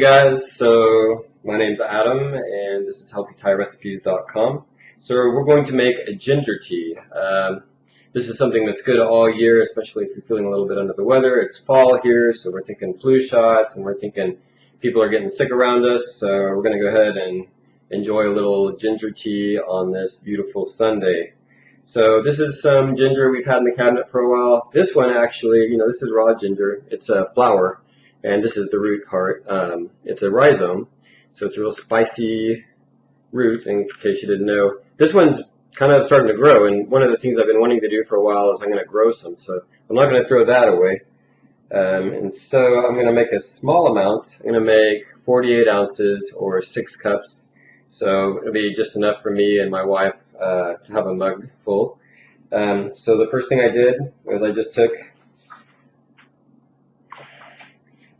Hey guys, so my name's Adam and this is healthythairecipes.com. So we're going to make a ginger tea. This is something that's good all year, especially if you're feeling a little bit under the weather. It's fall here, so we're thinking flu shots and we're thinking people are getting sick around us. So we're going to go ahead and enjoy a little ginger tea on this beautiful Sunday. So this is some ginger we've had in the cabinet for a while. This one actually, this is raw ginger. It's a flower. And this is the root part. It's a rhizome, so it's a real spicy root, in case you didn't know. This one's kind of starting to grow, and one of the things I've been wanting to do for a while is I'm going to grow some, so I'm not going to throw that away. And so I'm going to make a small amount. I'm going to make 48 ounces or 6 cups, so it'll be just enough for me and my wife to have a mug full. So the first thing I did was I just took,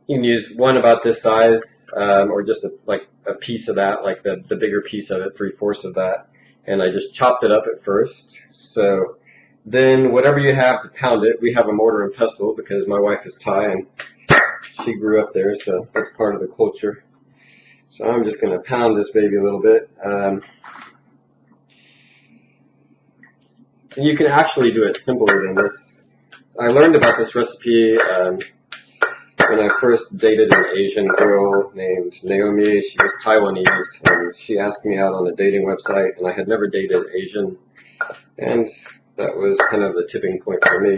you can use one about this size, or just a piece of that, like the bigger piece of it, 3/4 of that. And I just chopped it up at first. So then whatever you have to pound it, we have a mortar and pestle because my wife is Thai and she grew up there, so that's part of the culture. So I'm just going to pound this baby a little bit. And you can actually do it simpler than this. I learned about this recipe when I first dated an Asian girl named Naomi. She was Taiwanese, and she asked me out on a dating website, and I had never dated Asian, and that was kind of the tipping point for me.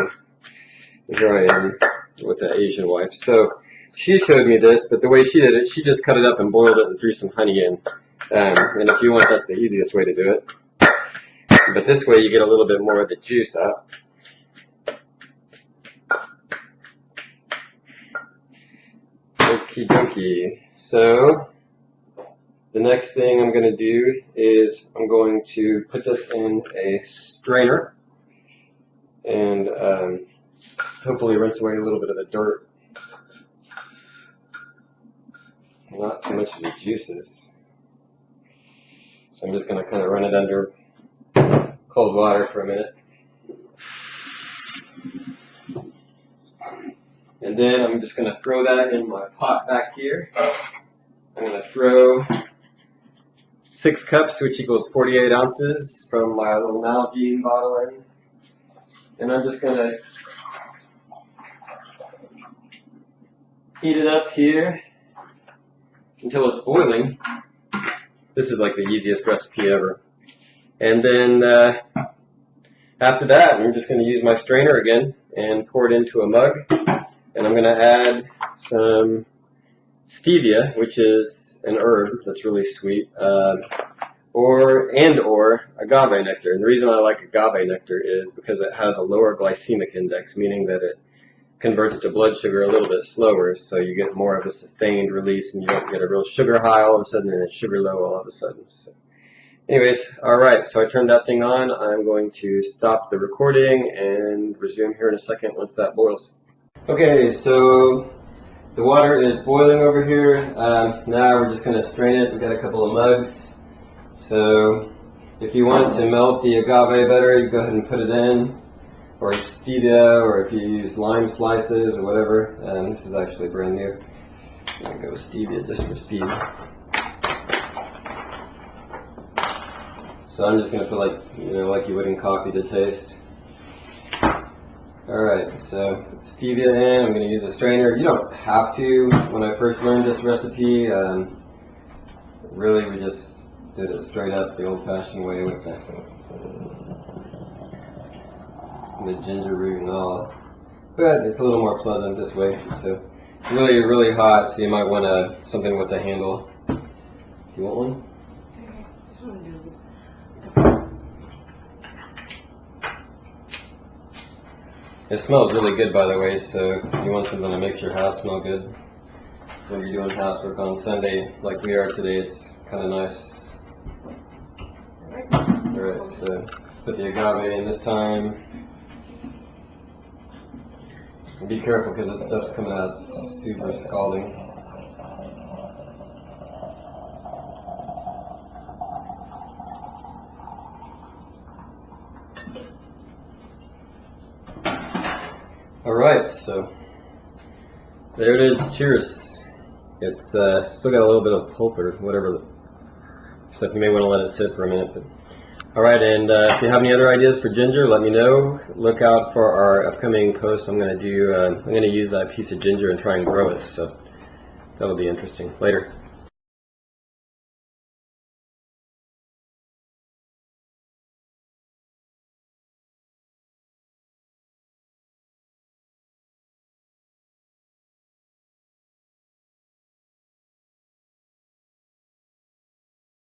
And here I am with the Asian wife. So she showed me this, but the way she did it, she just cut it up and boiled it and threw some honey in. And if you want, that's the easiest way to do it. But this way you get a little bit more of the juice out. Okie dokie. So the next thing I'm going to do is I'm going to put this in a strainer and hopefully rinse away a little bit of the dirt. Not too much of the juices. So I'm just going to kind of run it under cold water for a minute. And then I'm just going to throw that in my pot back here. I'm going to throw 6 cups, which equals 48 ounces, from my little Nalgene bottle in. And I'm just going to heat it up here until it's boiling. This is like the easiest recipe ever. And then after that, I'm just going to use my strainer again and pour it into a mug. And I'm going to add some stevia, which is an herb that's really sweet, or agave nectar. And the reason I like agave nectar is because it has a lower glycemic index, meaning that it converts to blood sugar a little bit slower, so you get more of a sustained release and you don't get a real sugar high all of a sudden and a sugar low all of a sudden. So anyways, alright, so I turned that thing on. I'm going to stop the recording and resume here in a second once that boils. Okay, so the water is boiling over here. Now we're just going to strain it. We've got a couple of mugs. So if you want to melt the agave better, you go ahead and put it in, or stevia, or if you use lime slices or whatever. This is actually brand new. I'm going to go with stevia just for speed. So I'm just going to put like you would in coffee to taste. Alright, so stevia in, I'm going to use a strainer. You don't have to. When I first learned this recipe, really we just did it straight up the old-fashioned way with the ginger root and all. But it's a little more pleasant this way. So it's really, really hot, so you might want something with a handle. You want one? Okay, just want to do It smells really good, by the way, so if you want something that makes your house smell good, so if you're doing housework on Sunday like we are today, it's kind of nice. Alright, so let's put the agave in this time. And be careful because this stuff's coming out super scalding. Alright, so there it is. Cheers. It's still got a little bit of pulp or whatever stuff. You may want to let it sit for a minute. But. Alright, and if you have any other ideas for ginger, let me know. Look out for our upcoming post. I'm going to use that piece of ginger and try and grow it, so that'll be interesting. Later.